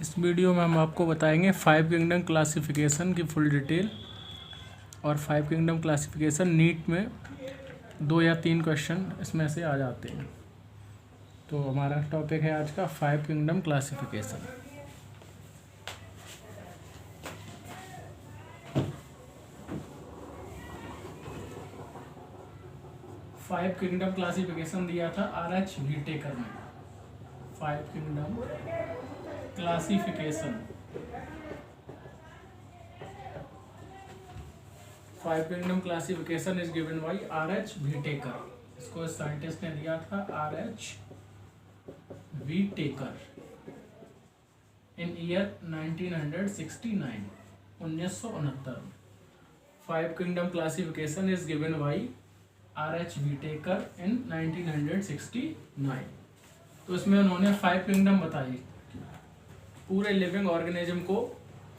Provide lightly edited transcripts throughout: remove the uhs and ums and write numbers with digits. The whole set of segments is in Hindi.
इस वीडियो में हम आपको बताएंगे 5 किंगडम क्लासिफिकेशन की फुल डिटेल। और 5 किंगडम क्लासिफिकेशन नीट में 2 या 3 क्वेश्चन इसमें से आ जाते हैं। तो हमारा टॉपिक है आज का 5 kingdom classification. Five kingdom classification दिया था RH व्हिटेकर ने। 5 kingdom classification, 5 kingdom classification is given by RH Whittaker. इसको इस साइंटिस्ट ने दिया था RH Whittaker in year 1969, 1969। 5 kingdom classification is given by RH Whittaker in 1969। तो इसमें उन्होंने 5 किंगडम बताई, पूरे लिविंग ऑर्गेनिज्म को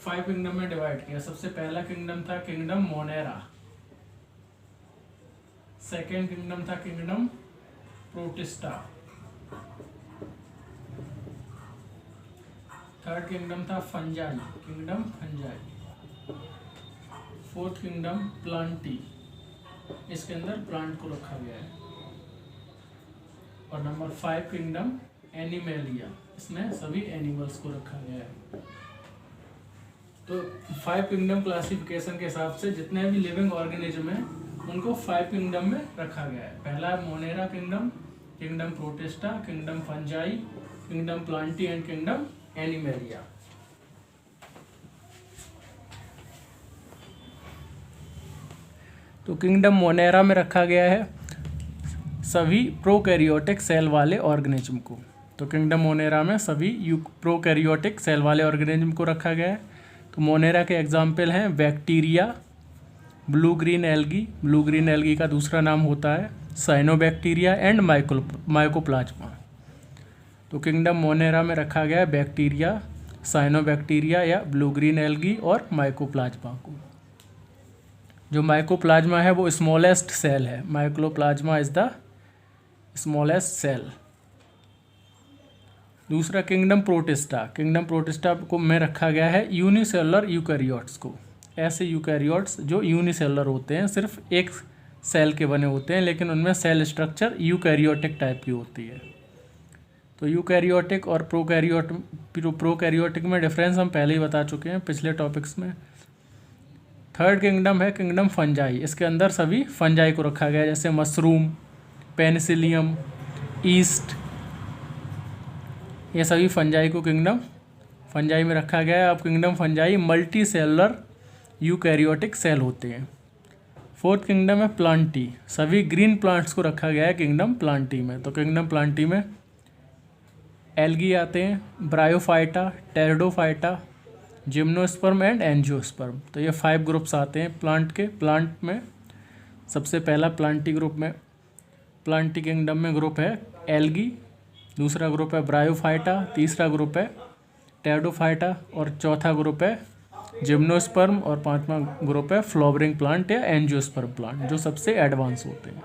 5 किंगडम में डिवाइड किया। सबसे पहला किंगडम था किंगडम मोनेरा, सेकेंड किंगडम था किंगडम प्रोटिस्टा, थर्ड किंगडम था fungi, kingdom fungi, fourth kingdom Plantae, इसके अंदर प्लांट को रखा गया है, और नंबर 5 किंगडम एनिमेलिया, इसमें सभी एनिमल्स को रखा गया है। तो 5 किंगडम क्लासिफिकेशन के हिसाब से जितने भी लिविंग ऑर्गेनिज्म हैं उनको 5 किंगडम में रखा गया है। पहला Monera kingdom, kingdom Protista, kingdom fungi, kingdom Plantae and kingdom animalia. तो किंगडम मोनेरा में रखा गया है सभी प्रोकैरियोटिक सेल वाले ऑर्गेनिज्म को। तो किंगडम मोनेरा में सभी प्रोकैरियोटिक सेल वाले ऑर्गेनिज्म को रखा गया है। तो मोनेरा के एग्जाम्पल हैं bacteria, blue green algae, blue green algae का दूसरा नाम होता है साइनोबैक्टीरिया एंड माइकोप्लाज्मा। तो किंगडम मोनेरा में रखा गया है बैक्टीरिया, साइनोबैक्टीरिया या ब्लू ग्रीन एल्गी और माइकोप्लाज्मा को। जो माइकोप्लाज्मा है वो स्मॉलेस्ट सेल है, mycoplasma is the smallest cell. दूसरा किंगडम प्रोटिस्टा, किंगडम प्रोटिस्टा को में रखा गया है यूनिसेलुलर यूकैरियोट्स को। ऐसे यूकैरियोट्स जो यूनिसेलुलर होते हैं, सिर्फ एक सेल के बने होते हैं, लेकिन उनमें सेल स्ट्रक्चर यूकैरियोटिक टाइप की होती है। तो यूकैरियोटिक और प्रोकैरियोटिक में डिफरेंस हम पहले ही बता चुके हैं पिछले टॉपिक्स में। थर्ड किंगडम है किंगडम फंजाई, इसके अंदर सभी फंजाई को रखा गया है, जैसे मशरूम, पेनिसिलियम, ईस्ट, ये सभी फंजाई को किंगडम फंजाई में रखा गया है। अब kingdom fungi multi cellular eukaryotic cell होते हैं। फोर्थ किंगडम है प्लांटी, सभी ग्रीन प्लांट्स को रखा गया है किंगडम प्लांटी में। तो किंगडम प्लांटी में एल्गी आते हैं, bryophyta, pteridophyta, gymnosperm and angiosperm. तो ये 5 ग्रुप्स आते हैं प्लांट के। प्लांट में सबसे पहला प्लांटी ग्रुप में, प्लांटी किंगडम में ग्रुप है एल्गी, दूसरा ग्रुप है ब्रायोफाइटा, तीसरा ग्रुप है टेरिडोफाइटा और चौथा ग्रुप है जिम्नोस्पर्म और पांचवा ग्रुप है फ्लावरिंग प्लांट या एंजियोस्पर्म प्लांट, जो सबसे एडवांस होते हैं।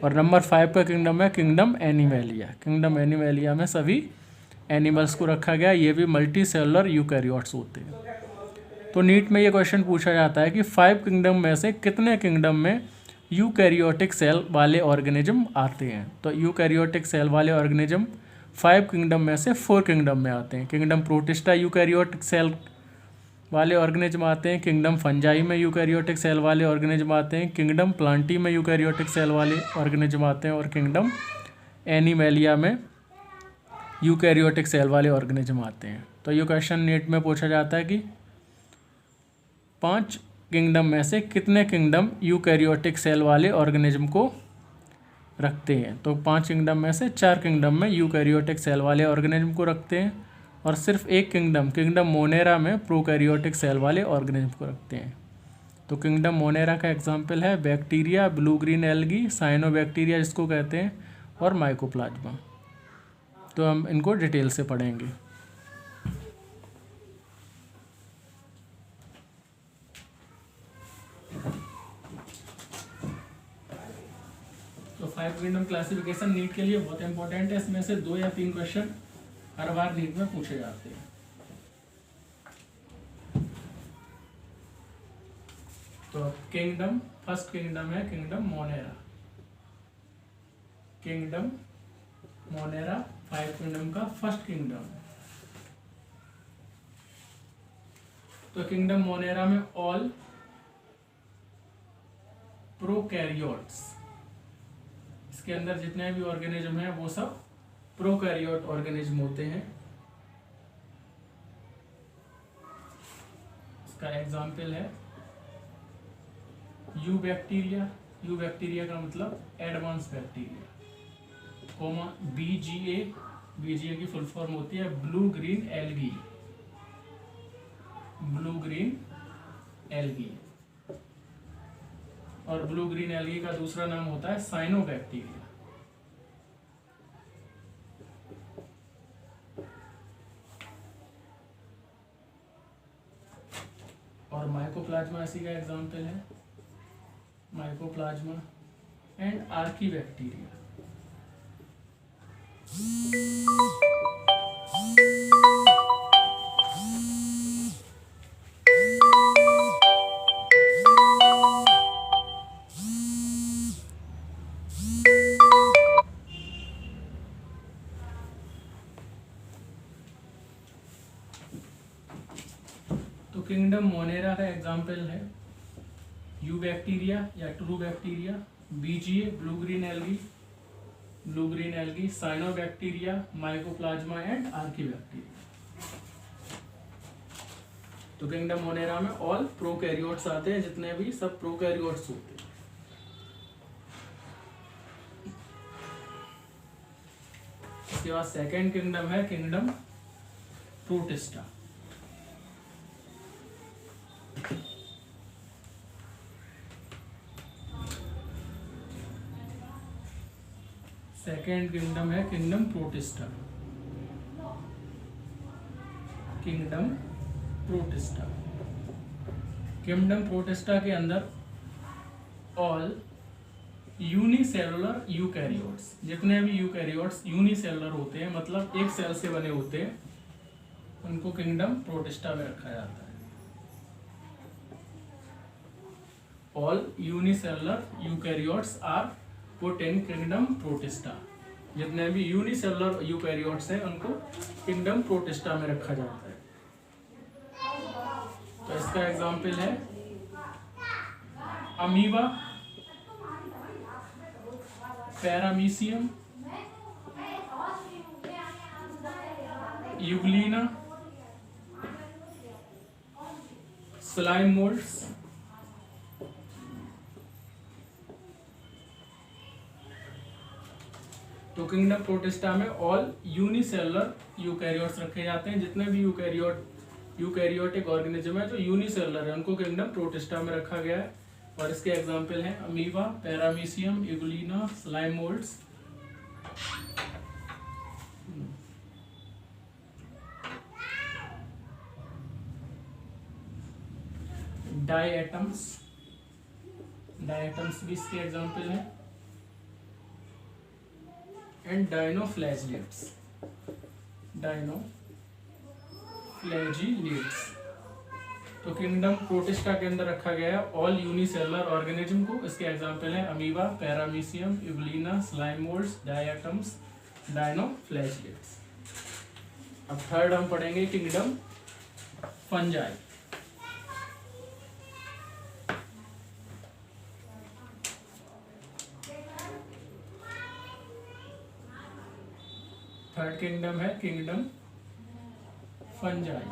और नंबर 5 का किंगडम है किंगडम एनिमेलिया। किंगडम एनिमेलिया में सभी एनिमल्स को रखा गया, ये भी मल्टी सेलुलर यूकैरियोट्स होते हैं। तो नीट में ये क्वेश्चन पूछा जाता है कि 5 किंगडम में से कितने किंगडम में यूकैरियोटिक सेल वाले ऑर्गेनिज्म आते हैं। तो यूकैरियोटिक सेल वाले ऑर्गेनिज्म 5 किंगडम में से 4 किंगडम में आते हैं। किंगडम प्रोटिस्टा यूकैरियोटिक सेल वाले ऑर्गेनिज्म आते हैं, किंगडम फंजाई में यूकैरियोटिक सेल वाले ऑर्गेनिज्म आते हैं, किंगडम प्लांटी में यूकैरियोटिक सेल वाले ऑर्गेनिज्म आते हैं, और किंगडम एनिमेलिया में यूकैरियोटिक सेल वाले ऑर्गेनिज्म आते हैं। तो ये क्वेश्चन नीट में पूछा जाता है कि 5 किंगडम में से कितने किंगडम यूकैरियोटिक सेल वाले ऑर्गेनिज्म को रखते हैं। तो 5 किंगडम में से 4 किंगडम में यूकैरियोटिक सेल वाले ऑर्गेनिज्म को रखते हैं, और सिर्फ एक किंगडम मोनेरा में प्रोकैरियोटिक सेल वाले ऑर्गेनिज्म को रखते हैं। तो किंगडम मोनेरा का एग्जाम्पल है bacteria, blue green algae, cyanobacteria जिसको कहते हैं, और माइकोप्लाज्मा। तो हम इनको डिटेल से पढ़ेंगे। तो 5 किंगडम क्लासिफिकेशन नीट के लिए बहुत इंपॉर्टेंट है। इसमें से 2 या 3 क्वेश्चन हर बार नीट में पूछे जाते हैं। तो किंगडम, फर्स्ट किंगडम है kingdom Monera. Kingdom Monera 5 kingdom का फर्स्ट किंगडम। तो किंगडम मोनेरा में ऑल प्रोकैरियोट्स, इसके अंदर जितने भी ऑर्गेनिज्म हैं वो सब प्रोकैरियोट ऑर्गेनिज्म होते हैं। इसका एग्जाम्पल है यू बैक्टीरिया। यू बैक्टीरिया का मतलब advance bacteria, comma BGA. BGA की फुल फॉर्म होती है blue green algae. Blue green algae, और ब्लू ग्रीन एल्गी का दूसरा नाम होता है साइनोबैक्टीरिया। और माइकोप्लाज्मा इसी का एग्जाम्पल है, माइकोप्लाज्मा एंड आर्कीबैक्टीरिया। तो किंगडम मोनेरा का एग्जाम्पल है यू बैक्टीरिया या true bacteria, BGA blue green algae, cyanobacteria, mycoplasma and archaebacteria. तो किंगडम मोनेरा में ऑल प्रोकैरियोट्स आते हैं, जितने भी सब प्रोकैरियोट्स होते हैं। इसके बाद सेकेंड किंगडम है किंगडम प्रोटिस्टा। सेकेंड किंगडम है kingdom Protista. Kingdom Protista, kingdom protista के अंदर ऑल यूनिसेलुलर यूकैरियोट्स, जितने भी यूकैरियोट्स यूनिसेलुलर होते हैं, मतलब एक सेल से बने होते हैं, उनको किंगडम प्रोटिस्टा में रखा जाता है। All unicellular eukaryotes are put in kingdom Protista. जितने भी यूनिसेलुलर यूकैरियोट्स हैं उनको किंगडम प्रोटिस्टा में रखा जाता है। तो इसका एग्जाम्पल है amoeba, paramecium, Euglena, slime moulds, तो किंगडम प्रोटिस्टा में ऑल यूनिसेलुलर यूकैरियोट्स रखे जाते हैं। जितने भी यूकैरियोटिक ऑर्गेनिज्म है जो यूनिसेलुलर है उनको किंगडम प्रोटिस्टा में रखा गया है। और इसके एग्जाम्पल हैं amoeba, paramecium, Euglena, slime moulds. Diatoms भी इसके एग्जाम्पल हैं। And dinoflagellates. तो किंगडम प्रोटिस्टा के अंदर रखा गया है ऑल यूनिसेलुलर ऑर्गेनिज्म को। इसके एग्जाम्पल हैं amoeba, paramecium, Euglena, slime moulds, diatoms, dinoflagellates. अब थर्ड हम पढ़ेंगे किंगडम फंजाई। थर्ड किंगडम है किंगडम फंजाई।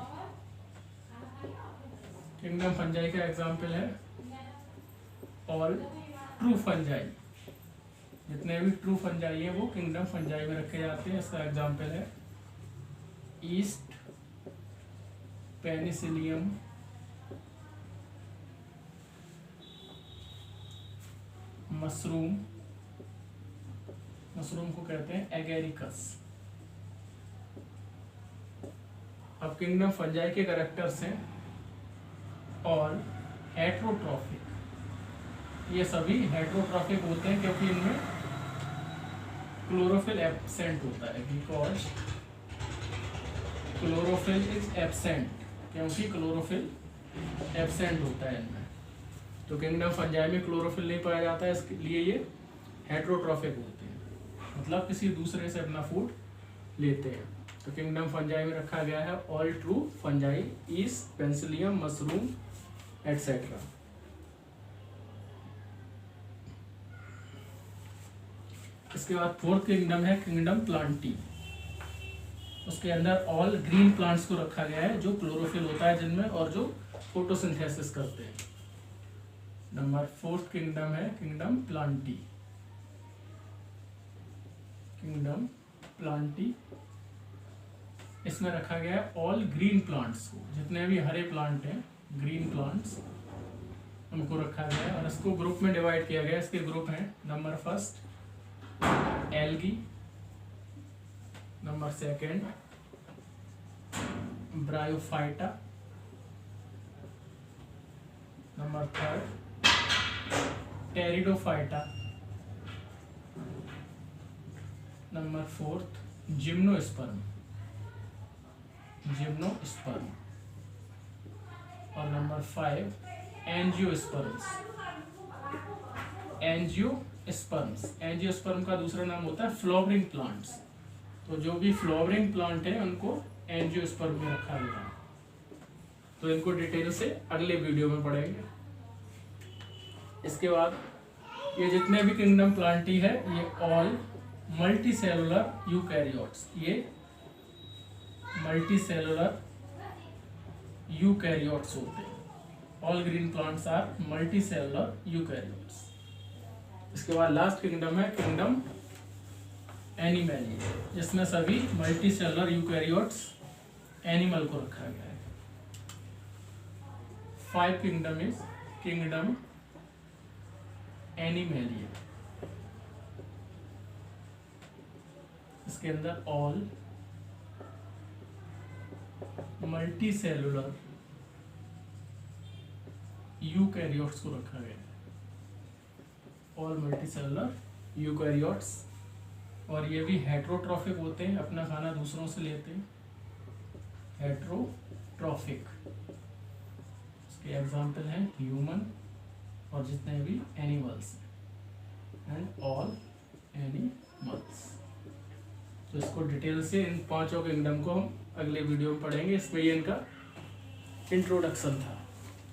किंगडम फंजाई का एग्जाम्पल है ऑल ट्रू फंजाई। जितने भी ट्रू फंजाई है वो किंगडम फंजाई में रखे जाते हैं। इसका एग्जाम्पल है ईस्ट, पेनिसिलियम, मशरूम को कहते हैं एगेरिकस। अब किंगडम फंजाई के कैरेक्टर्स हैं और हेट्रोट्रॉफिक। ये सभी हेट्रोट्रॉफिक होते हैं क्योंकि इनमें क्लोरोफिल एब्सेंट होता है। बिकॉज क्लोरोफिल इज एब्सेंट, क्योंकि क्लोरोफिल एब्सेंट होता है इनमें। तो किंगडम फंजाई में क्लोरोफिल नहीं पाया जाता है, इसके लिए ये हेट्रोट्रॉफिक होते हैं, मतलब किसी दूसरे से अपना फूड लेते हैं। तो किंगडम फंजाई में रखा गया है all true fungi, east, penicillium, mushroom etcetera. इसके बाद फोर्थ किंगडम है किंगडम प्लांटी। उसके अंदर ऑल ग्रीन प्लांट्स को रखा गया है जो क्लोरोफिल होता है जिनमें और जो फोटोसिंथेसिस करते हैं। नंबर फोर्थ किंगडम है किंगडम प्लांटी। किंगडम प्लांटी, इसमें रखा गया है ऑल ग्रीन प्लांट्स को, जितने भी हरे प्लांट हैं ग्रीन प्लांट्स उनको रखा गया है और इसको ग्रुप में डिवाइड किया गया है। इसके ग्रुप हैं number first algae, number second bryophyta, number third pteridophyta, number fourth gymnosperm और नंबर 5 एंजियोस्पर्म का दूसरा नाम होता है फ्लावरिंग प्लांट्स। तो जो भी फ्लावरिंग प्लांट है उनको एंजियोस्पर्म में रखा गया है। तो इनको डिटेल से अगले वीडियो में पढ़ेंगे। इसके बाद ये जितने भी किंगडम प्लांटी है ये ऑल मल्टी सेलुलर यूकैरियोट्स, ये मल्टी सेलुलर यूकैरियोट्स होते हैं। All green plants are multi cellular eukaryotes. इसके बाद लास्ट किंगडम है किंगडम एनिमैलिया, जिसमें सभी मल्टी सेलुलर यूकैरियोट्स एनिमल को रखा गया है। 5 किंगडम इज किंगडम एनिमैलिया। इसके अंदर ऑल मल्टी सेलुलर यूकैरियोट्स को रखा गया है। ऑल मल्टी सेलुलर यूकैरियोट्स, और ये भी हेट्रोट्रॉफिक होते हैं, अपना खाना दूसरों से लेते हैं, हेट्रोट्रॉफिक। इसके एग्जाम्पल हैं ह्यूमन और जितने भी एनिमल्स एंड ऑल एनिमल्स। तो इसको डिटेल से इन पांचों किंगडम को हम अगले वीडियो में पढ़ेंगे। इसमें ये इनका इंट्रोडक्शन था,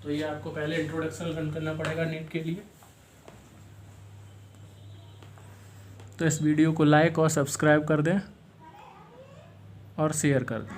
तो ये आपको पहले इंट्रोडक्शन रन करना पड़ेगा नीट के लिए। तो इस वीडियो को लाइक और सब्सक्राइब कर दें और शेयर कर दें।